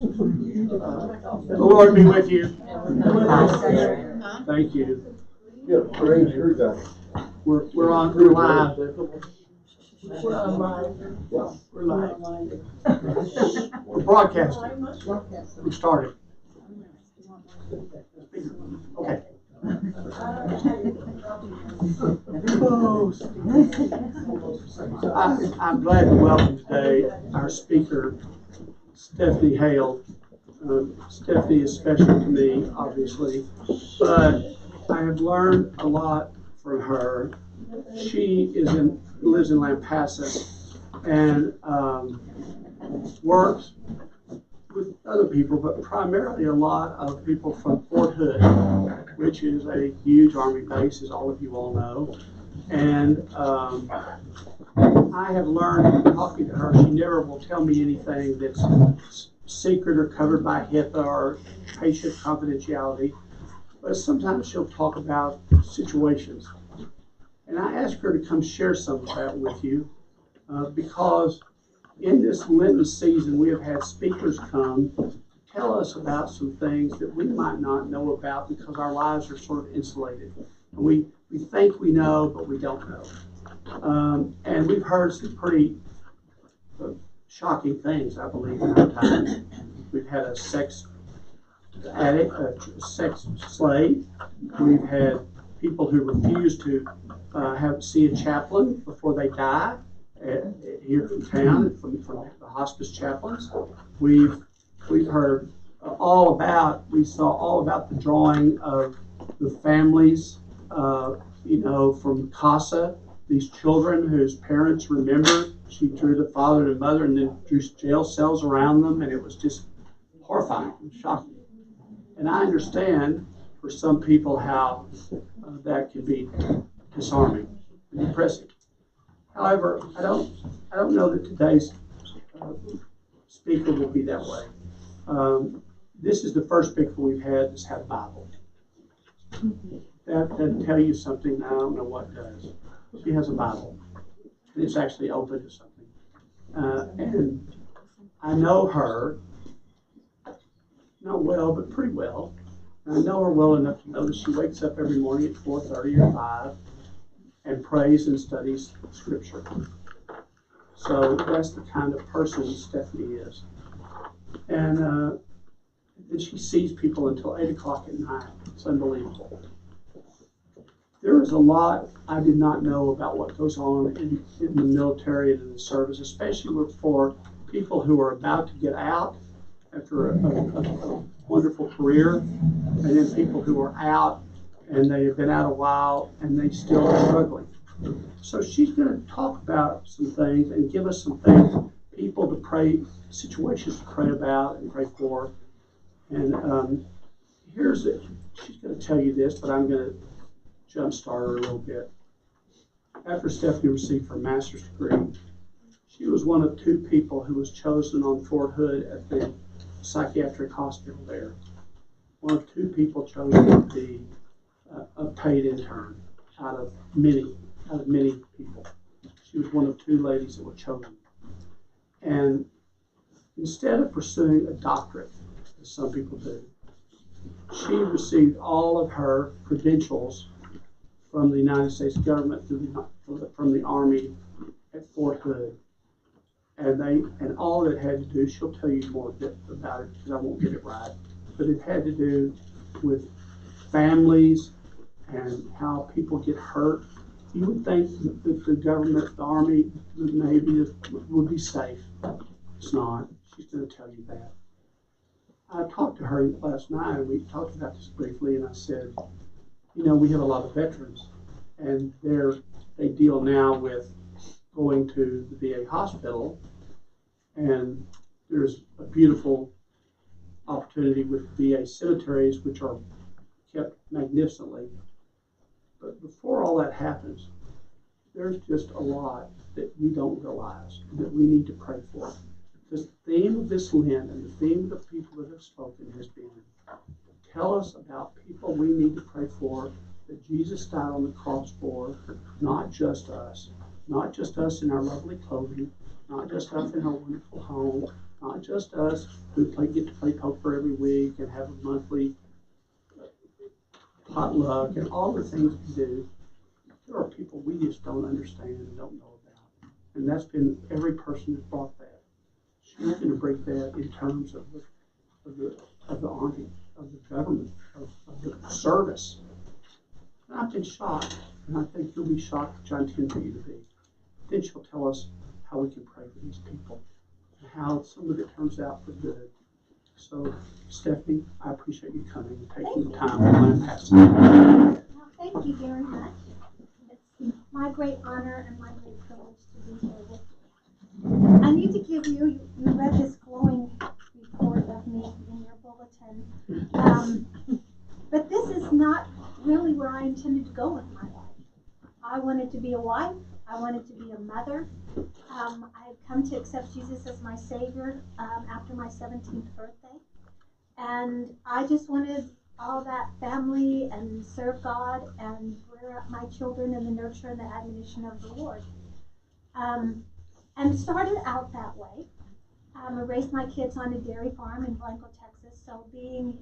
The Lord be with you. Thank you. Yeah, praise your God. We're live. We're live. We're broadcasting. We started. Okay. I'm glad to welcome today our speaker, Stephne Haile. Stephne is special to me, obviously, but I have learned a lot from her. She lives in Lampasas and works with other people, but primarily a lot of people from Fort Hood, which is a huge Army base, as all of you all know. And I have learned from talking to her, she never will tell me anything that's secret or covered by HIPAA or patient confidentiality, but sometimes she'll talk about situations. And I asked her to come share some of that with you because in this Lenten season, we have had speakers come to tell us about some things that we might not know about because our lives are sort of insulated. And we think we know, but we don't know. And we've heard some pretty shocking things, I believe, in our time. We've had a sex addict, a sex slave. We've had people who refuse to see a chaplain before they die here in town from the hospice chaplains. We've heard we saw all about the drawing of the families, from CASA, these children whose parents remember. She drew the father and mother and then drew jail cells around them, and it was just horrifying and shocking. And I understand for some people how that can be disarming and depressing. However, I don't know that today's speaker will be that way. This is the first speaker we've had that's had a Bible. That doesn't tell you something. I don't know what does. She has a Bible. And it's actually open to something. And I know her, not well, but pretty well. And I know her well enough to know that she wakes up every morning at 4:30 or 5 and prays and studies Scripture. So that's the kind of person Stephne is. And then she sees people until 8 o'clock at night. It's unbelievable. There is a lot I did not know about what goes on in the military and in the service, especially for people who are about to get out after a wonderful career, and then people who are out and they have been out a while and they still are struggling. So she's going to talk about some things and give us some things, people to pray, situations to pray about and pray for. And here's it. She's going to tell you this, but I'm going to jumpstart her a little bit. After Stephanie received her master's degree, she was one of 2 people who was chosen on Fort Hood at the psychiatric hospital there. One of 2 people chosen to be a paid intern out of many people. She was one of 2 ladies that were chosen. And instead of pursuing a doctorate, as some people do, she received all of her credentials from the United States government from the Army at Fort Hood. And all it had to do, she'll tell you more about it because I won't get it right, but it had to do with families and how people get hurt. You would think that the government, the Army, the Navy would be safe. It's not. She's going to tell you that. I talked to her last night, and we talked about this briefly, and I said, we have a lot of veterans, and they deal now with going to the VA hospital, and there's a beautiful opportunity with VA cemeteries, which are kept magnificently. But before all that happens, there's just a lot that we don't realize that we need to pray for. Because the theme of this Lent and the theme of the people that have spoken has been, tell us about people we need to pray for that Jesus died on the cross for, not just us in our lovely clothing, not just us in our wonderful home, not just us who get to play poker every week and have a monthly potluck and all the things we do. There are people we just don't understand and don't know about. And that's been every person that brought that. She's going to break that in terms of the army, of the government, of the service. And I've been shocked, and I think you'll be shocked, which I intend for you to be. Then she'll tell us how we can pray for these people and how some of it turns out for good. So, Stephne, I appreciate you coming and taking the time to learn past. Well, thank you very much. It's my great honor and my great privilege to be here with you. I need to give you read this glowing report of me in your bulletin. But this is not really where I intended to go with my life. I wanted to be a wife. I wanted to be a mother. I had come to accept Jesus as my Savior after my 17th birthday. And I just wanted all that family and serve God and rear up my children in the nurture and the admonition of the Lord. And started out that way. I raised my kids on a dairy farm in Blanco, Texas. So being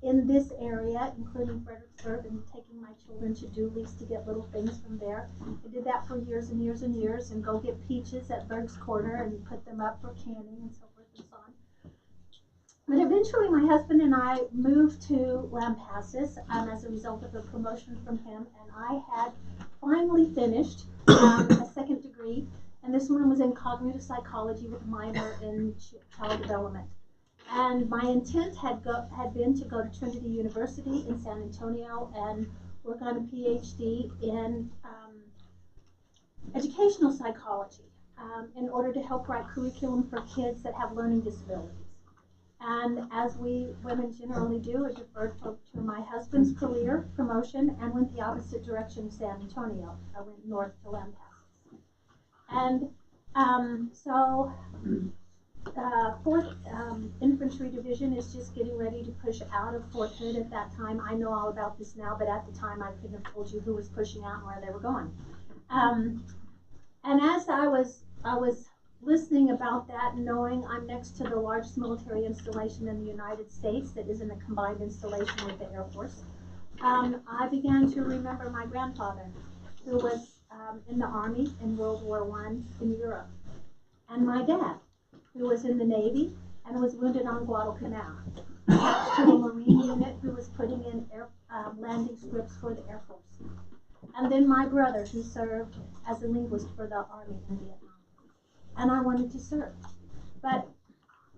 in this area, including Fredericksburg, and taking my children to Dooley's to get little things from there. I did that for years and years and years, and go get peaches at Berg's Corner and put them up for canning and so forth and so on. But eventually my husband and I moved to Lampasas as a result of a promotion from him, and I had finally finished a second degree, and this one was in cognitive psychology with a minor in child development. And my intent had been to go to Trinity University in San Antonio and work on a PhD in educational psychology in order to help write curriculum for kids that have learning disabilities. And as we women generally do, I deferred to my husband's career promotion and went the opposite direction of San Antonio. I went north to Lampasas. And so 4th Infantry Division is just getting ready to push out of Fort Hood at that time. I know all about this now, but at the time I couldn't have told you who was pushing out and where they were going. And as I was listening about that, knowing I'm next to the largest military installation in the United States that isn't a combined installation with the Air Force, I began to remember my grandfather, who was in the Army in World War I in Europe, and my dad, who was in the Navy and was wounded on Guadalcanal, attached to a Marine unit who was putting in landing scripts for the Air Force. And then my brother, who served as a linguist for the Army in Vietnam. And I wanted to serve. But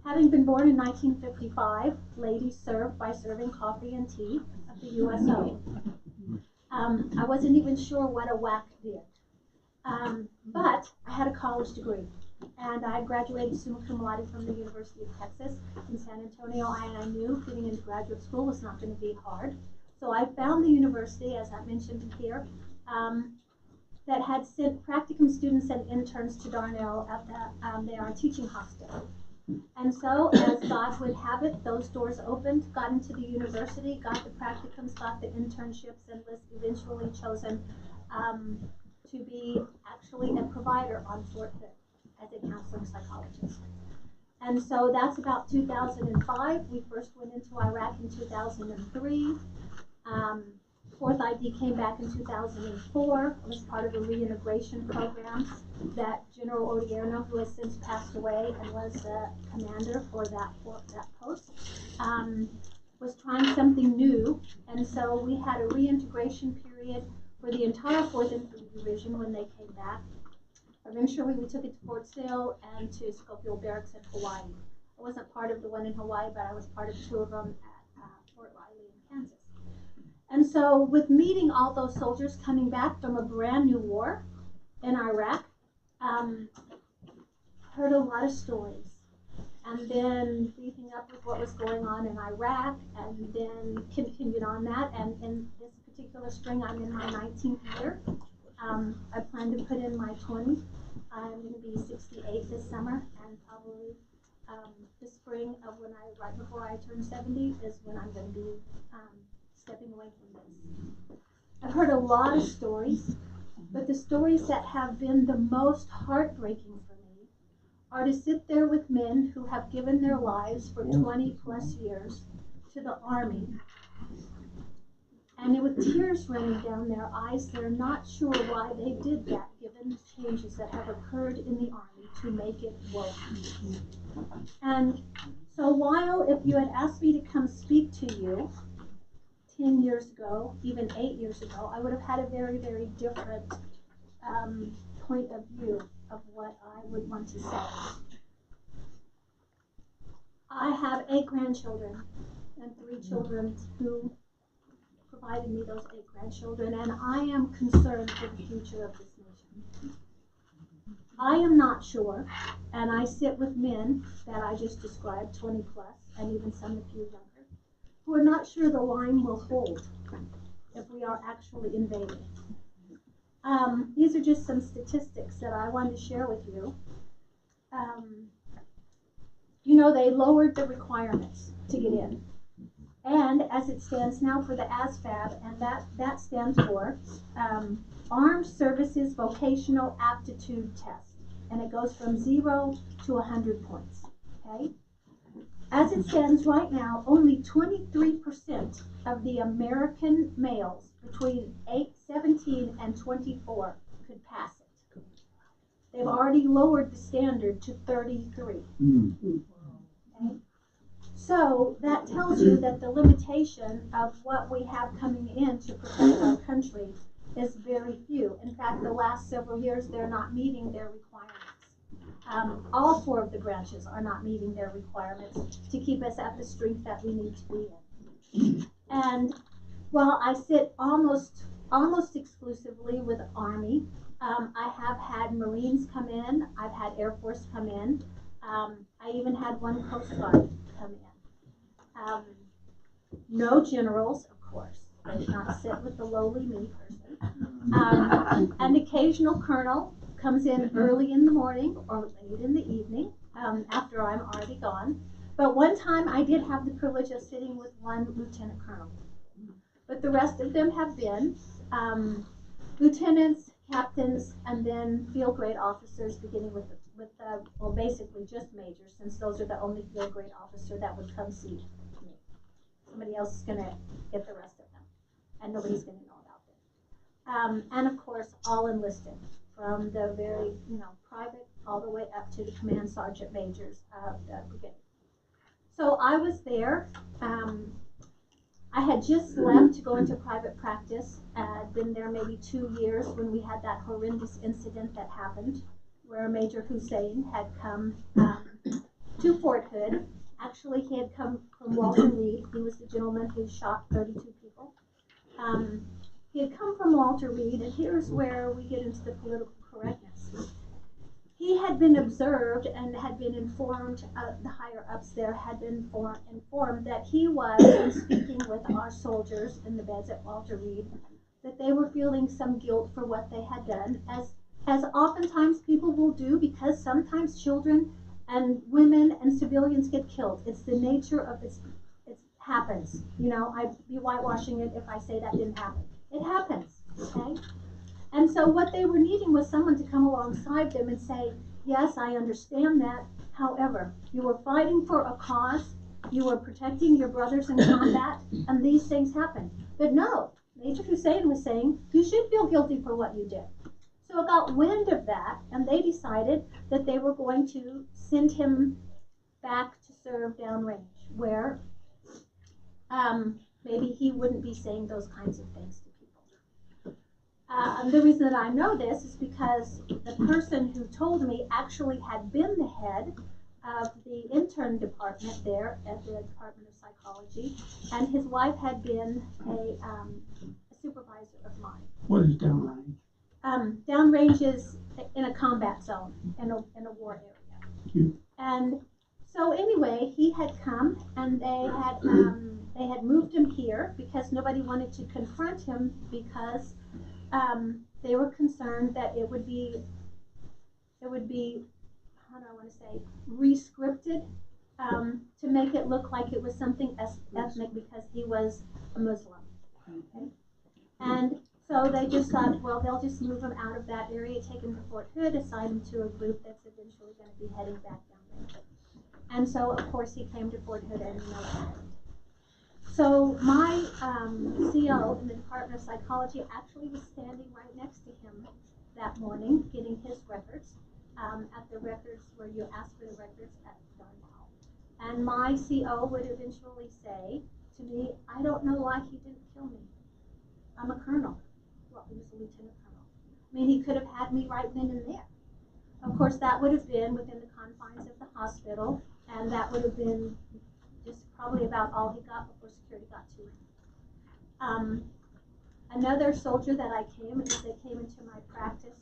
having been born in 1955, ladies served by serving coffee and tea at the USO. I wasn't even sure what a WAC did. But I had a college degree. And I graduated summa cum laude from the University of Texas in San Antonio, and I knew getting into graduate school was not going to be hard. So I found the university, as I mentioned here, that had sent practicum students and interns to Darnell at the our teaching hospital. And so, as God would have it, those doors opened, got into the university, got the practicums, got the internships, and was eventually chosen to be actually a provider on Fort Hood as a counseling psychologist. And so that's about 2005. We first went into Iraq in 2003. Fourth ID came back in 2004. It was part of a reintegration program that General Odierno, who has since passed away and was the commander for that post, was trying something new. And so we had a reintegration period for the entire 4th Infantry Division when they came back. Eventually, we took it to Fort Sill and to Schofield Barracks in Hawaii. I wasn't part of the one in Hawaii, but I was part of 2 of them at Fort Riley in Kansas. And so, with meeting all those soldiers coming back from a brand new war in Iraq, heard a lot of stories. And then briefing up with what was going on in Iraq, and then continued on that. And in this particular spring, I'm in my 19th year. I plan to put in my 20. I'm going to be 68 this summer, and probably the spring of right before I turn 70 is when I'm going to be stepping away from this. I've heard a lot of stories, but the stories that have been the most heartbreaking for me are to sit there with men who have given their lives for 20 plus years to the Army, and with tears running down their eyes, they're not sure why they did that, given the changes that have occurred in the Army to make it work. And so while if you had asked me to come speak to you 10 years ago, even 8 years ago, I would have had a very, very different point of view of what I would want to say. I have 8 grandchildren and 3 children who provided me those 8 grandchildren, and I am concerned for the future of this nation. I am not sure, and I sit with men that I just described, 20 plus, and even some a few younger, who are not sure the line will hold if we are actually invaded. These are just some statistics that I wanted to share with you. You know, they lowered the requirements to get in. And as it stands now for the ASVAB, and that stands for Armed Services Vocational Aptitude Test. And it goes from 0 to 100 points, okay? As it stands right now, only 23% of the American males between 17 and 24 could pass it. They've already lowered the standard to 33. Okay? So that tells you that the limitation of what we have coming in to protect our country is very few. In fact, the last several years, they're not meeting their requirements. All 4 of the branches are not meeting their requirements to keep us at the strength that we need to be in. And while I sit almost exclusively with Army, I have had Marines come in, I've had Air Force come in, I even had one Coast Guard come in. No generals, of course. I did not sit with the lowly me person. An occasional colonel comes in early in the morning or late in the evening after I'm already gone. But one time I did have the privilege of sitting with one lieutenant colonel. But the rest of them have been lieutenants, captains, and then field grade officers, beginning with well, basically just majors, since those are the only field grade officer that would come see me. Somebody else is going to get the rest of them, and nobody's going to know about it. And of course, all enlisted, from the very, private all the way up to the command sergeant majors of the brigade. So I was there. I had just left to go into private practice. I'd been there maybe 2 years when we had that horrendous incident that happened, where Major Hussein had come to Fort Hood. Actually, he had come from Walter Reed. He was the gentleman who shot 32 people. He had come from Walter Reed, and here's where we get into the political correctness. He had been observed and had been informed, the higher ups there had been informed that he was, in speaking with our soldiers in the beds at Walter Reed, that they were feeling some guilt for what they had done, as oftentimes people will do, because sometimes children and women and civilians get killed. It's the nature of it happens. I'd be whitewashing it if I say that didn't happen. It happens, okay? And so what they were needing was someone to come alongside them and say, yes, I understand that. However, you were fighting for a cause, you were protecting your brothers in combat, and these things happen. But no, Major Hussein was saying, you should feel guilty for what you did. So I got wind of that, and they decided that they were going to send him back to serve downrange, where maybe he wouldn't be saying those kinds of things to people. The reason that I know this is because the person who told me actually had been the head of the intern department there at the Department of Psychology, and his wife had been a supervisor of mine. What is downrange? Downrange is in a combat zone, in a war area. And so anyway, he had come, and they had moved him here because nobody wanted to confront him, because they were concerned that it would be, how do I want to say, re-scripted to make it look like it was something ethnic because he was a Muslim. Okay? And So they just thought, well, they'll just move him out of that area, take him to Fort Hood, assign him to a group that's eventually going to be heading back down there. And so, of course, he came to Fort Hood and So my CO in the Department of Psychology actually was standing right next to him that morning, getting his records at the records where you ask for the records at Darnell. And my CO would eventually say to me, I don't know why he didn't kill me. I'm a colonel. Well, he was a lieutenant colonel. I mean, he could have had me right then and there. Of course, that would have been within the confines of the hospital, and that would have been just probably about all he got before security got to him. Another soldier that I came into my practice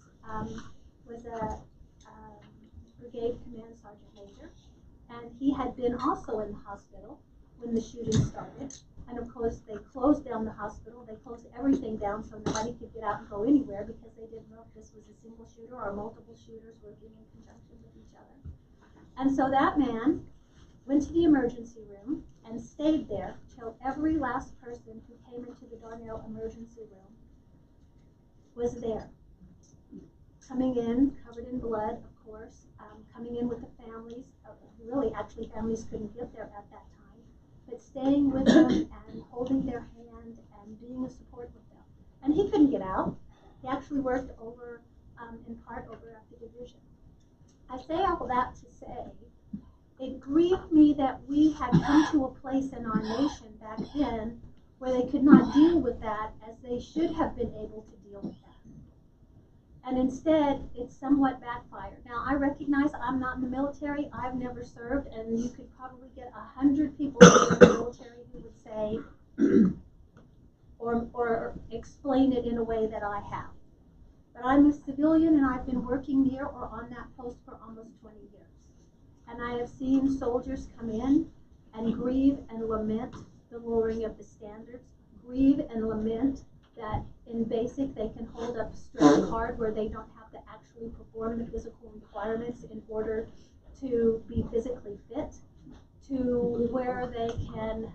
was a brigade command sergeant major, and he had been also in the hospital when the shooting started. And of course, they closed down the hospital. They closed everything down so nobody could get out and go anywhere because they didn't know if this was a single shooter or multiple shooters working in conjunction with each other. And so that man went to the emergency room and stayed there till every last person who came into the Darnell emergency room was there. Coming in, covered in blood, of course, coming in with the families. Really, actually, families couldn't get there at that time. But staying with them and holding their hand and being a support with them. And he couldn't get out. He actually worked over, in part over at the division. I say all that to say, it grieved me that we had come to a place in our nation back then where they could not deal with that as they should have been able to deal with that. And instead, it somewhat backfired. Now, I recognize I'm not in the military. I've never served, and you could probably get 100 people in the military who would say or explain it in a way that I have. But I'm a civilian, and I've been working near or on that post for almost 20 years. And I have seen soldiers come in and grieve and lament the lowering of the standards, grieve and lament that in basic they can hold up a straight card where they don't have to actually perform the physical requirements in order to be physically fit, to where they can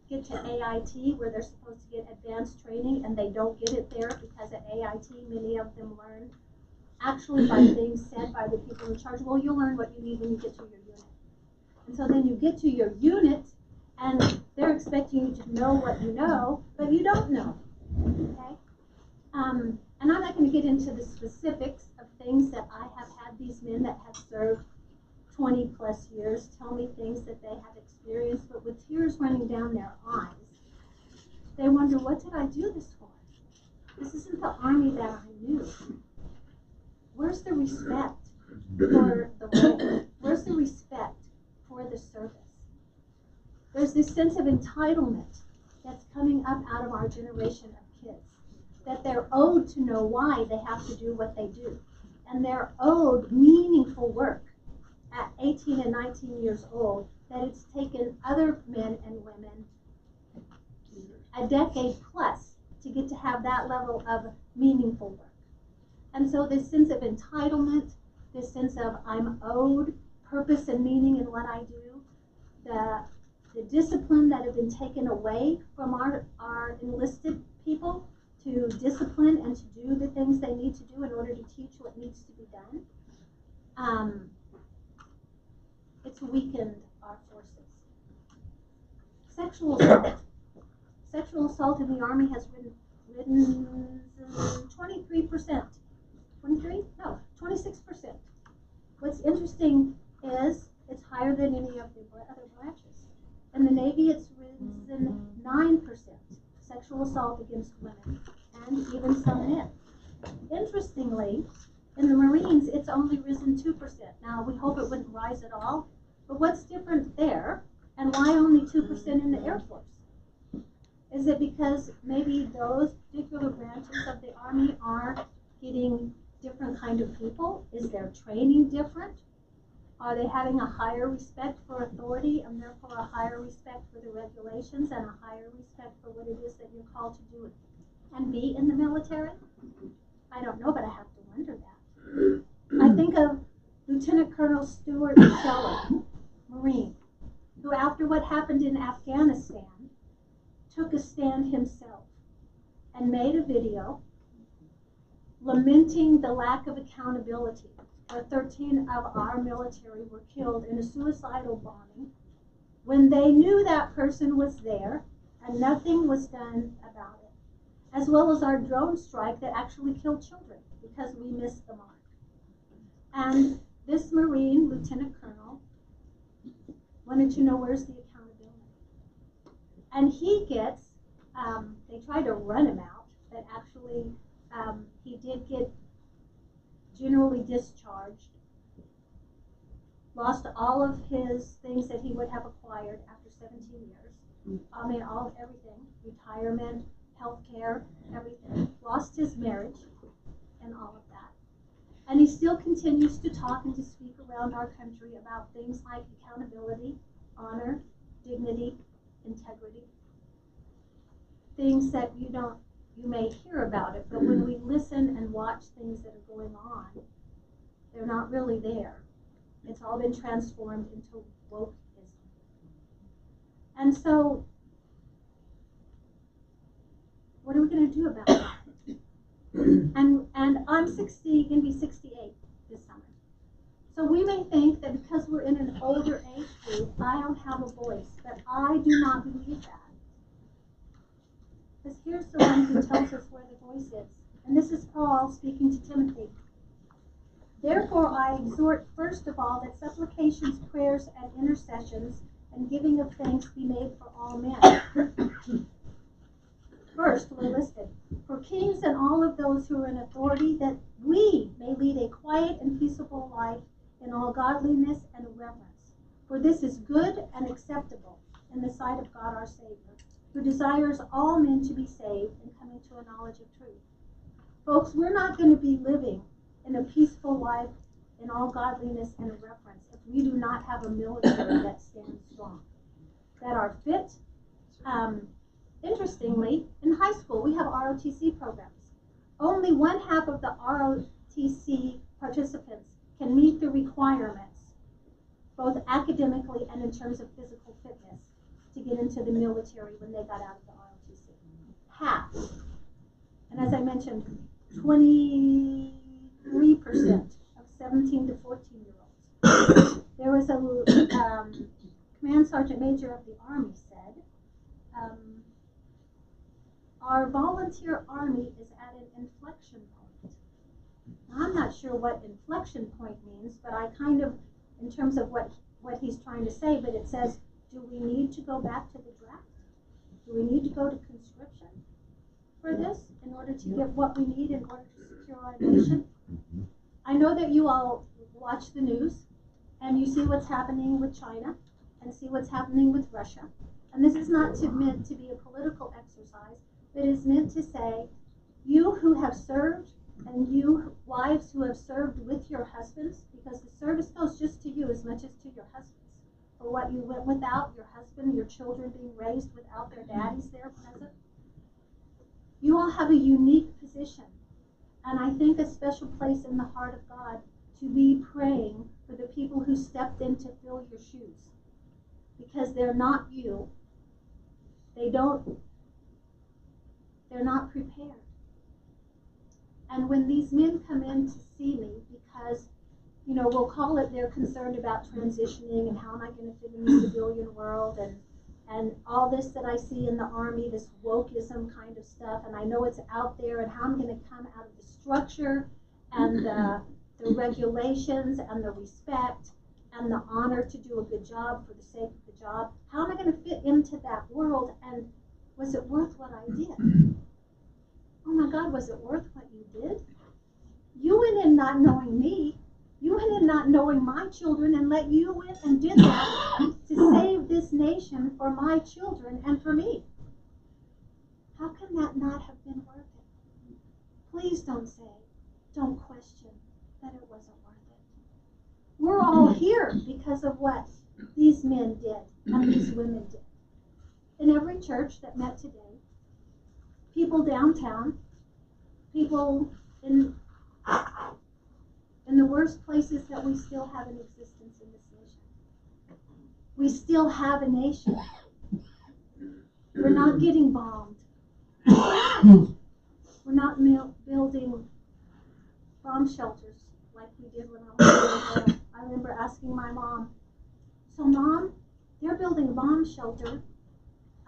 get to AIT where they're supposed to get advanced training and they don't get it there because at AIT many of them learn actually by being said by the people in charge, well, you'll learn what you need when you get to your unit. And so then you get to your unit and they're expecting you to know what you know, but you don't know. Okay? And I'm not going to get into the specifics of things that I have had these men that have served 20 plus years tell me things that they have experienced, but with tears running down their eyes, they wonder, what did I do this for? This isn't the Army that I knew. Where's the respect for the role? Where's the respect for the service? There's this sense of entitlement that's coming up out of our generation of kids, that they're owed to know why they have to do what they do. And they're owed meaningful work at 18 and 19 years old that it's taken other men and women a decade plus to get to have that level of meaningful work. And so this sense of entitlement, this sense of I'm owed purpose and meaning in what I do, the discipline that have been taken away from our enlisted people to discipline and to do the things they need to do in order to teach what needs to be done, it's weakened our forces. Sexual assault. Sexual assault in the Army has risen 23%. 23? No, 26%. What's interesting is it's higher than any of the other branches. In the Navy, it's risen 9%, sexual assault against women, and even some men. Interestingly, in the Marines, it's only risen 2%. Now, we hope it wouldn't rise at all, but what's different there, and why only 2% in the Air Force? Is it because maybe those particular branches of the Army are getting different kind of people? Is their training different? Are they having a higher respect for authority and therefore a higher respect for the regulations and a higher respect for what it is that you're called to do and be in the military? I don't know, but I have to wonder that. I think of Lieutenant Colonel Stuart Scheller, Marine, who after what happened in Afghanistan took a stand himself and made a video lamenting the lack of accountability, where 13 of our military were killed in a suicidal bombing when they knew that person was there and nothing was done about it, as well as our drone strike that actually killed children because we missed the mark. And this Marine, Lieutenant Colonel, wanted to know where's the accountability. And he gets, they tried to run him out, but actually he did get generally discharged, lost all of his things that he would have acquired after 17 years. I mean, everything, retirement, health care, everything. Lost his marriage and all of that. And he still continues to talk and to speak around our country about things like accountability, honor, dignity, integrity. Things that you may hear about it, but when we listen and watch things that are going on, they're not really there. It's all been transformed into wokeism. And so, what are we going to do about that? And I'm going to be 68 this summer. So we may think that because we're in an older age group, I don't have a voice, but I do not believe that. Because here's the one who tells us where the voice is. And this is Paul speaking to Timothy. Therefore I exhort first of all that supplications, prayers, and intercessions, and giving of thanks be made for all men. First, we're listed. For kings and all of those who are in authority, that we may lead a quiet and peaceable life in all godliness and reverence. For this is good and acceptable in the sight of God our Savior, who desires all men to be saved and coming to a knowledge of truth. Folks, we're not going to be living in a peaceful life in all godliness and reverence if we do not have a military that stands strong, that are fit. Interestingly, in high school, we have ROTC programs. Only 1/2 of the ROTC participants can meet the requirements, both academically and in terms of physical fitness, to get into the military when they got out of the ROTC. Half. And as I mentioned, 23% of 17 to 14-year-olds. There was a command sergeant major of the Army said, our volunteer army is at an inflection point. Now, I'm not sure what inflection point means, but I kind of, in terms of what he's trying to say, but it says, do we need to go back to the draft? Do we need to go to conscription for this in order to get what we need in order to secure our nation? I know that you all watch the news and you see what's happening with China and see what's happening with Russia. And this is not meant to be a political exercise, but is meant to say, you who have served and you wives who have served with your husbands, because the service goes just to you as much as to your husbands. For what you went without, your husband, your children being raised without their daddies there present. You all have a unique position, and I think a special place in the heart of God to be praying for the people who stepped in to fill your shoes, because they're not you. They're not prepared. And when these men come in to see me, because, we'll call it they're concerned about transitioning and how am I going to fit in the civilian world and all this that I see in the Army, this wokeism kind of stuff, and I know it's out there, and how I'm going to come out of the structure and the regulations and the respect and the honor to do a good job for the sake of the job. How am I going to fit into that world, and was it worth what I did? Oh my God, was it worth what you did? You went in not knowing me. You went in not knowing my children, and you went and did that to save this nation for my children and for me. How can that not have been worth it? Please don't question that it wasn't worth it. We're all here because of what these men did and these women did. In every church that met today, people downtown, people in the worst places that we still have an existence in this nation. We still have a nation. We're not getting bombed. We're not building bomb shelters like we did when I was a little girl. I remember asking my mom, so Mom, they're building a bomb shelter.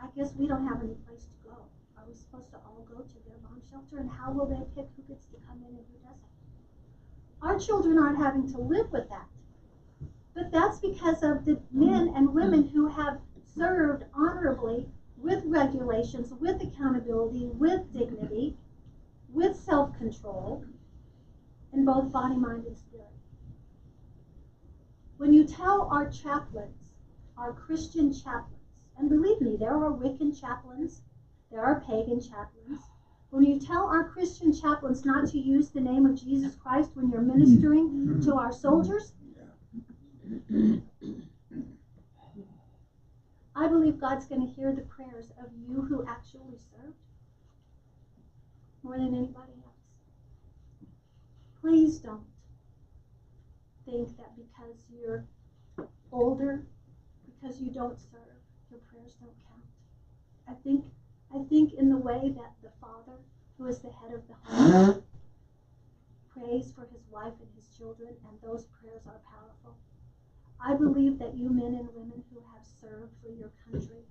I guess we don't have any place to go. Are we supposed to all go to their bomb shelter? And how will they pick who gets to come in and who doesn't? Our children aren't having to live with that. But that's because of the men and women who have served honorably with regulations, with accountability, with dignity, with self-control, in both body, mind, and spirit. When you tell our chaplains, our Christian chaplains, and believe me, there are Wiccan chaplains, there are pagan chaplains. When you tell our Christian chaplains not to use the name of Jesus Christ when you're ministering to our soldiers, I believe God's going to hear the prayers of you who actually served more than anybody else. Please don't think that because you're older, because you don't serve, your prayers don't count. I think in the way that the father, who is the head of the home, prays for his wife and his children, and those prayers are powerful. I believe that you men and women who have served for your country,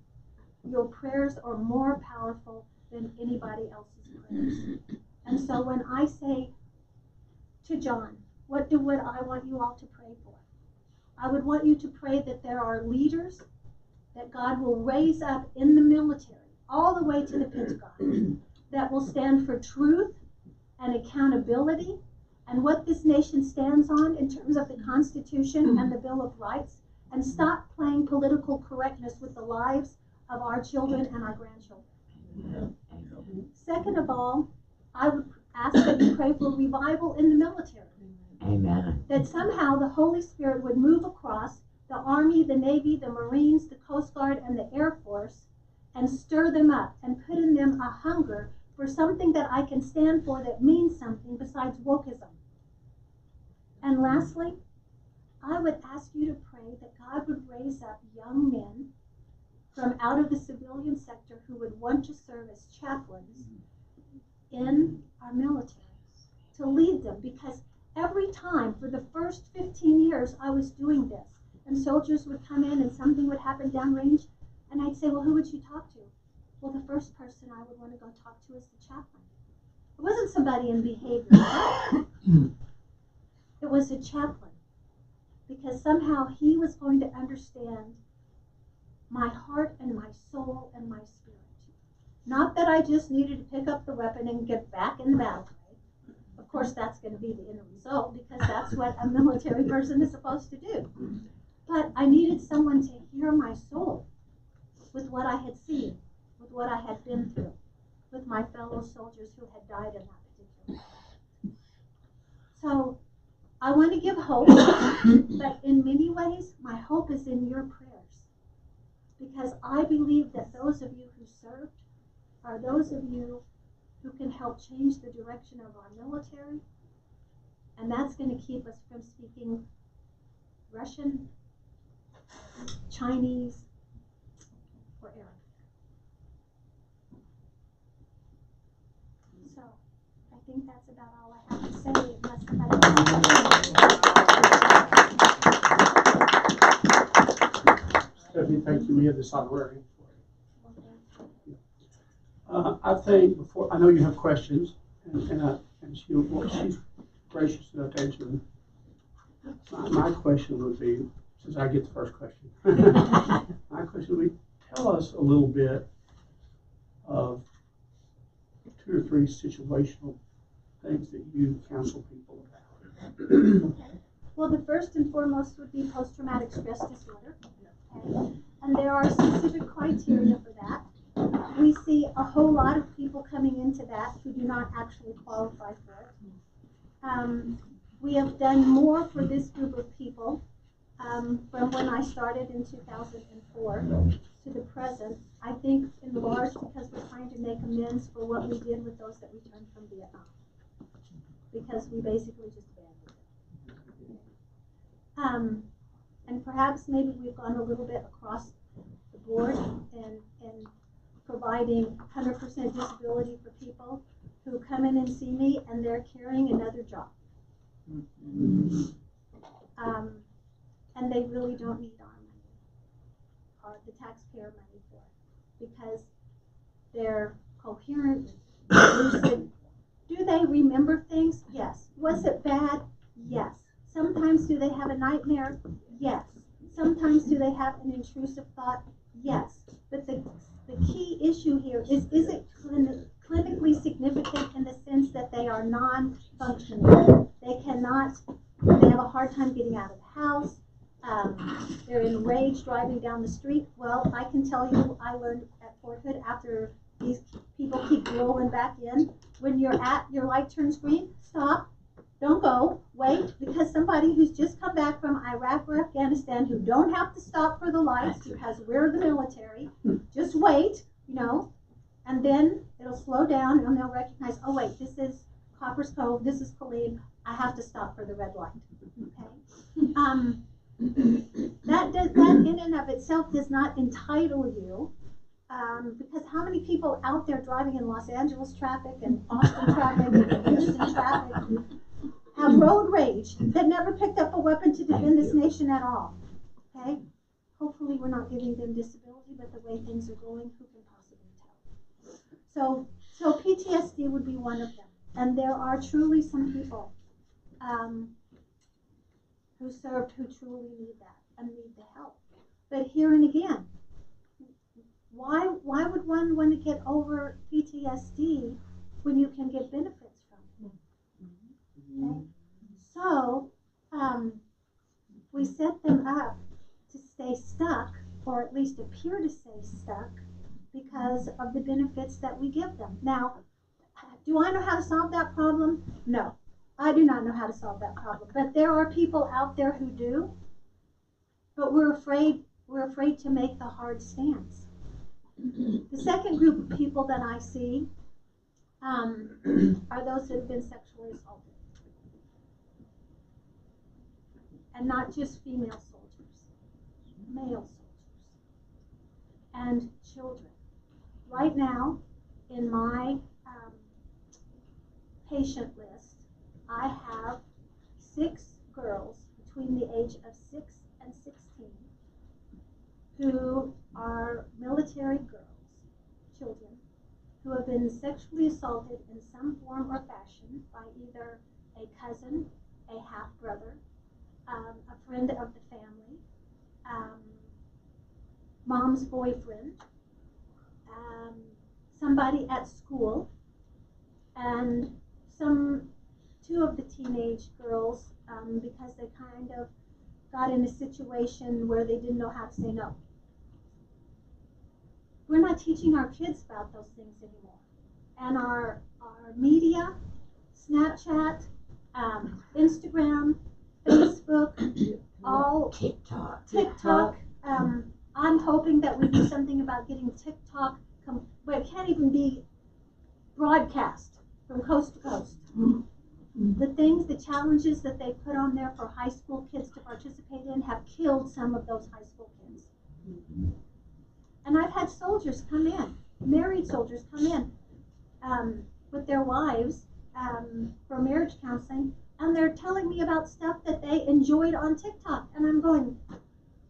your prayers are more powerful than anybody else's prayers. And so when I say to John, what would I want you all to pray for? I would want you to pray that there are leaders that God will raise up in the military, all the way to the Pentagon, that will stand for truth and accountability and what this nation stands on in terms of the Constitution and the Bill of Rights, and stop playing political correctness with the lives of our children and our grandchildren. Second of all, I would ask that you pray for revival in the military. Amen. That somehow the Holy Spirit would move across the Army, the Navy, the Marines, the Coast Guard, and the Air Force, and stir them up and put in them a hunger for something that I can stand for that means something besides wokeism. And lastly, I would ask you to pray that God would raise up young men from out of the civilian sector who would want to serve as chaplains in our military, to lead them, because every time for the first 15 years I was doing this, and soldiers would come in and something would happen downrange, and I'd say, well, who would you talk to? Well, the first person I would want to go talk to is the chaplain. It wasn't somebody in behavior. It was a chaplain, because somehow he was going to understand my heart and my soul and my spirit. Not that I just needed to pick up the weapon and get back in the battlefield. Of course, that's going to be the end result, because that's what a military person is supposed to do. But I needed someone to hear my soul with what I had seen, with what I had been through, with my fellow soldiers who had died in that particular war. So I want to give hope, but in many ways, my hope is in your prayers, because I believe that those of you who served are those of you who can help change the direction of our military, and that's going to keep us from speaking Russian, Chinese, or Arabic. So I think that's about all I have to say, unless Stephanie, thank you. We have this honorarium for you. I think before, I know you have questions, and she's gracious enough to answer them. My question would be, since I get the first question, my question would be, tell us a little bit of 2 or 3 situational things that you counsel people about. Okay. Well, the first and foremost would be post-traumatic stress disorder. Okay. And there are specific criteria for that. We see a whole lot of people coming into that who do not actually qualify for it. We have done more for this group of people from when I started in 2004 to the present. I think in large because we're trying to make amends for what we did with those that returned from Vietnam, because we basically just abandoned it. And perhaps maybe we've gone a little bit across the board in providing 100% disability for people who who come in and see me and they're carrying another job. And they really don't need our money or the taxpayer money for it because they're coherent, lucid. Do they remember things? Yes. Was it bad? Yes. Sometimes do they have a nightmare? Yes. Sometimes do they have an intrusive thought? Yes. But the key issue here is it clinically significant in the sense that they are non-functioning? They have a hard time getting out of the house. They're enraged driving down the street. Well, I can tell you, I learned at Fort Hood after these people keep rolling back in. When you're at your light turns green, stop. Don't go. Wait, because somebody who's just come back from Iraq or Afghanistan who don't have to stop for the lights because we're the military, just wait, and then it'll slow down and they'll recognize, oh wait, this is Copper's Cove, this is Colleen, I have to stop for the red light. Okay. That in and of itself does not entitle you, because how many people out there driving in Los Angeles traffic and Austin traffic and Houston traffic have road rage that never picked up a weapon to defend this nation at all? Okay? Hopefully we're not giving them disability, but the way things are going, who can possibly tell? So PTSD would be one of them. And there are truly some people who served who truly need that and need the help. But here and again, why would one want to get over PTSD when you can get benefits from it? Okay? So we set them up to stay stuck, or at least appear to stay stuck, because of the benefits that we give them. Now, do I know how to solve that problem? No, I do not know how to solve that problem. But there are people out there who do. But we're afraid to make the hard stance. The second group of people that I see are those that have been sexually assaulted. And not just female soldiers, male soldiers, and children. Right now, in my patient list, I have 6 girls between the age of 6 and 16 who are military girls, children, who have been sexually assaulted in some form or fashion by either a cousin, a half-brother, a friend of the family, mom's boyfriend, somebody at school, and 2 of the teenage girls, because they kind of got in a situation where they didn't know how to say no. We're not teaching our kids about those things anymore. And our media, Snapchat, Instagram, Facebook, all TikTok. I'm hoping that we do something about getting TikTok, but it can't even be broadcast from coast to coast. The things, the challenges that they put on there for high school kids to participate in have killed some of those high school kids. And I've had soldiers come in, married soldiers come in with their wives for marriage counseling, and they're telling me about stuff that they enjoyed on TikTok. And I'm going,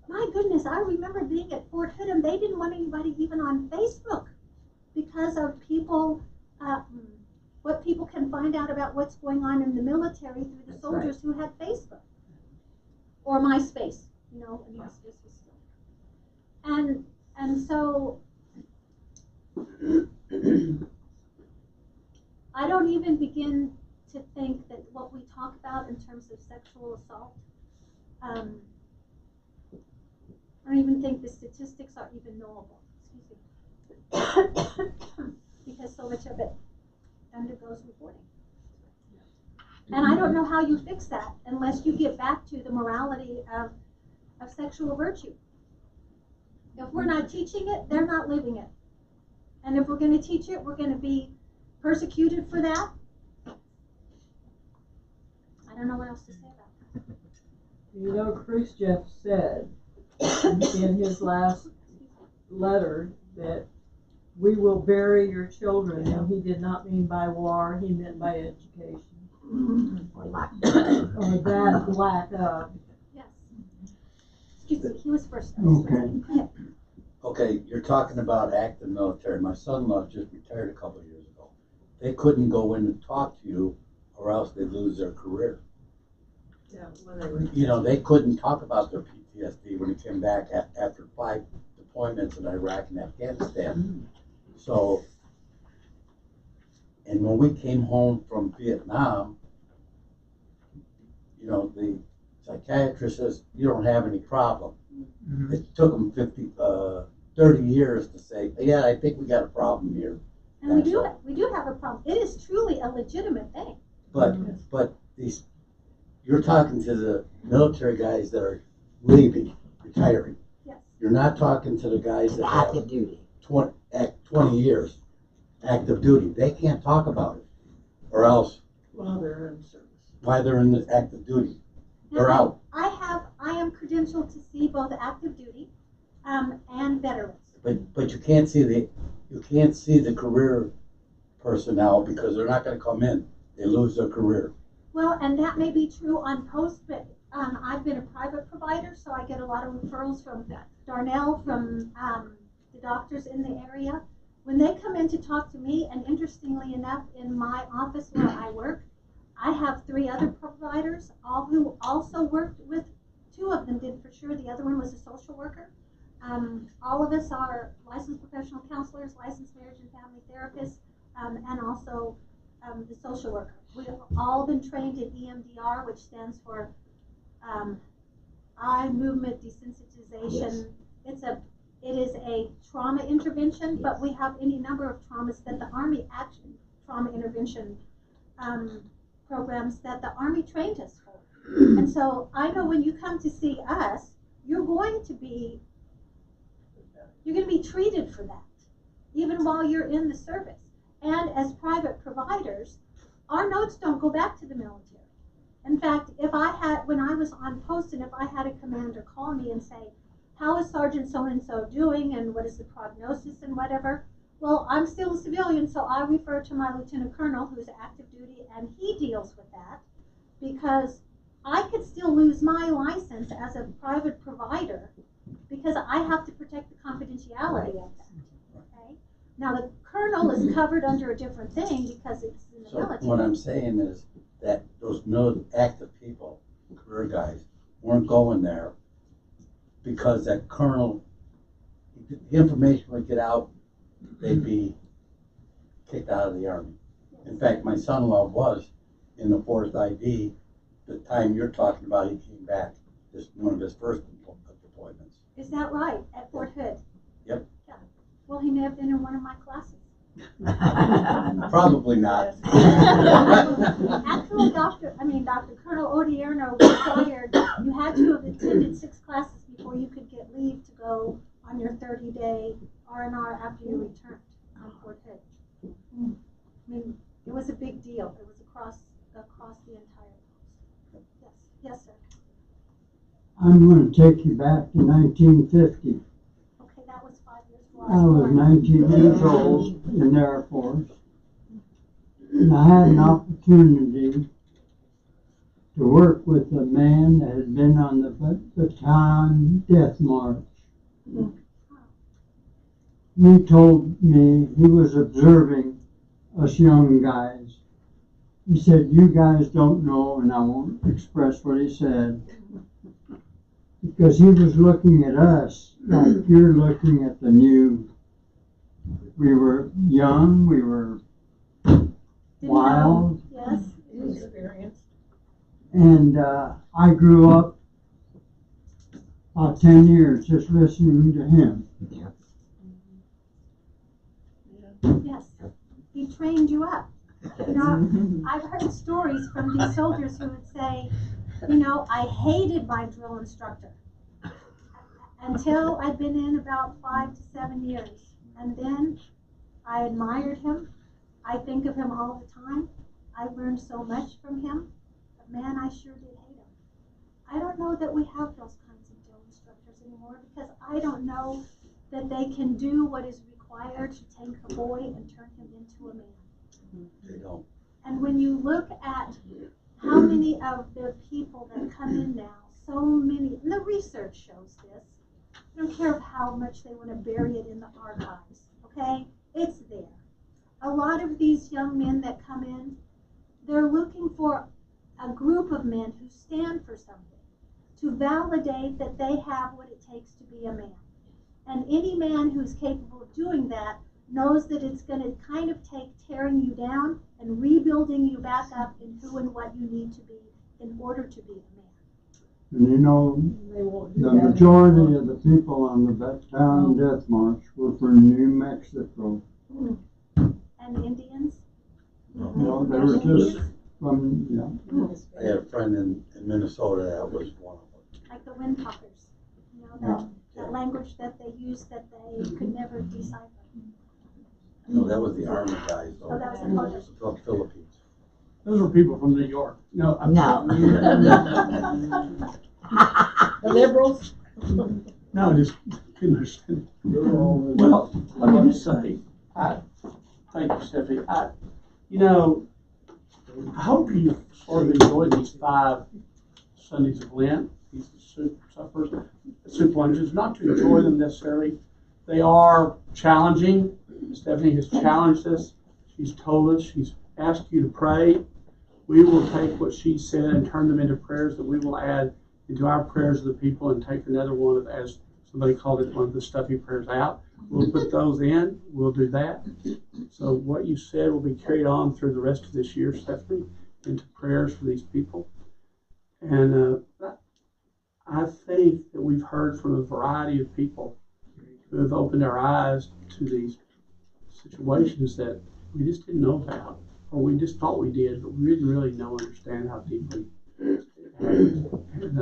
my goodness, I remember being at Fort Hood and they didn't want anybody even on Facebook because of people, what people can find out about what's going on in the military through the soldiers who had Facebook or MySpace, and MySpace was still. And so I don't even begin to think that what we talk about in terms of sexual assault, I don't even think the statistics are even knowable. Excuse me. Because so much of it undergoes reporting. And I don't know how you fix that unless you get back to the morality of sexual virtue. If we're not teaching it, they're not living it. And if we're going to teach it, we're going to be persecuted for that. I don't know what else to say about that. Khrushchev said in his last letter that we will bury your children, and he did not mean by war, he meant by education. Or lack Or that lack of. Yes. Excuse me, he was first. Okay. Okay, you're talking about active military. My son-in-law just retired a couple of years ago. They couldn't go in and talk to you or else they'd lose their career. Yeah, when they were. You know, they couldn't talk about their PTSD when he came back after 5 deployments in Iraq and Afghanistan. So, and when we came home from Vietnam, you know, the psychiatrist says, you don't have any problem. It took them 30 years to say, yeah, I think we got a problem here. And we do have a problem. It is truly a legitimate thing. But these, you're talking to the military guys that are leaving, retiring. Yes. You're not talking to the guys that active have duty. 20 years active duty. They can't talk about it, or else While they're in service. why they're in the active duty. They're out. I am credentialed to see both active duty, and veterans. But you can't see the career personnel because they're not going to come in. They lose their career. Well, and that may be true on post, but I've been a private provider, so I get a lot of referrals from Darnell, from the doctors in the area. When they come in to talk to me, and interestingly enough, in my office where I work, I have 3 other providers, all who also worked with, 2 of them did for sure, the other one was a social worker. All of us are licensed professional counselors, licensed marriage and family therapists, and also the social worker. We've all been trained in EMDR, which stands for eye movement desensitization. Yes. It is a trauma intervention, but we have any number of traumas that the Army Action Trauma Intervention programs that the Army trained us for. And so I know when you come to see us, you're going to be treated for that, even while you're in the service. And as private providers, our notes don't go back to the military. In fact, when I was on post, and if I had a commander call me and say, how is Sergeant so-and-so doing, and what is the prognosis and whatever, well, I'm still a civilian, so I refer to my lieutenant colonel, who's active duty, and he deals with that, because I could still lose my license as a private provider because I have to protect the confidentiality of that. Okay? Now, the colonel is covered under a different thing because it's in the military. So what I'm saying is that those active people, career guys, weren't going there because that colonel, the information would get out, they'd be kicked out of the Army. In fact, my son-in-law was in the 4th ID. The time you're talking about, he came back. This one of his first deployments. Is that right? At Fort Hood? Yep. Yeah. Well, he may have been in one of my classes. Probably not. Actually, Dr. Colonel Odierno required you had to have attended 6 classes before you could get leave to go on your 30-day R&R after you returned on Fort Hood. I mean, it was a big deal. It was across the entire post. Yes, yes, sir. I'm going to take you back to 1950. Okay, that was 5 years ago. I was 19 years old in the Air Force, and I had an opportunity to work with a man that had been on the Bataan Death March. He told me he was observing us young guys. He said, you guys don't know, and I won't express what he said, because he was looking at us like you're looking at the new. We were young, we were wild, Yes. Experienced. and I grew up about 10 years just listening to him. Yes. He trained you up. You know, I've heard stories from these soldiers who would say, you know, I hated my drill instructor until I'd been in about 5 to 7 years. And then I admired him. I think of him all the time. I learned so much from him. But man, I sure did hate him. I don't know that we have those kinds of drill instructors anymore because I don't know that they can do what is required required to take a boy and turn him into a man. They don't. And when you look at how many of the people that come in now, so many, and the research shows this, I don't care how much they want to bury it in the archives, okay? It's there. A lot of these young men that come in, they're looking for a group of men who stand for something, to validate that they have what it takes to be a man. And any man who's capable of doing that knows that it's going to kind of take tearing you down and rebuilding you back up in who and what you need to be in order to be a man. And you know, They won't do the that majority anymore. of the people on the Battalion Death March were from New Mexico. And Indians? No, they were just from, yeah. I had a friend in Minnesota that was one of them. Like the windtalkers, you know, that language that they use that they could never decipher. No, that was the Army guys, though. Oh, that was the From Philippines. Those were people from New York. No, I'm No. The liberals? No, I just couldn't understand. Well, Well, let me just say, thank you, Stephanie. I hope you sort of enjoyed these 5 Sundays of Lent, these soup suppers, soup lunches, not to enjoy them necessarily. They are challenging. Stephanie has challenged us. She's told us, she's asked you to pray. We will take what she said and turn them into prayers that we will add into our prayers of the people and take another one of, as somebody called it, one of the stuffy prayers out. We'll put those in. We'll do that. So what you said will be carried on through the rest of this year, Stephanie, into prayers for these people. And I think that we've heard from a variety of people who have opened our eyes to these situations that we just didn't know about, or we just thought we did, but we didn't really understand how deeply. And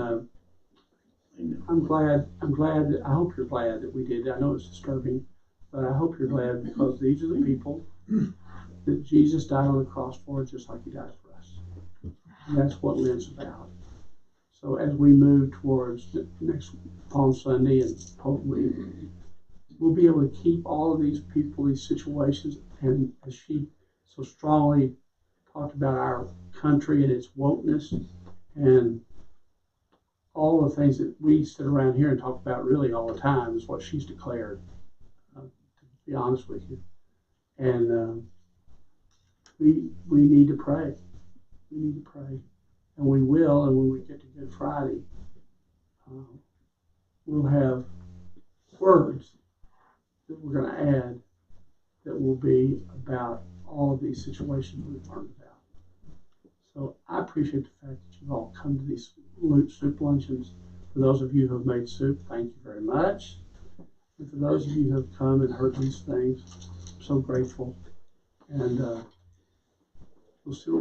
I'm glad that, I hope you're glad that we did. I know it's disturbing, but I hope you're glad because these are the people that Jesus died on the cross for, just like he died for us. And that's what Lent's about. So as we move towards the next Palm Sunday and Holy Week, we'll be able to keep all of these people, these situations, and as she so strongly talked about our country and its wokeness and all the things that we sit around here and talk about really all the time is what she's declared, to be honest with you. And we need to pray. We need to pray. And we will, and when we get to Good Friday, we'll have words that we're going to add that will be about all of these situations we've learned about. So I appreciate the fact that you've all come to these soup luncheons. For those of you who have made soup, thank you very much. And for those of you who have come and heard these things, I'm so grateful. And we'll see what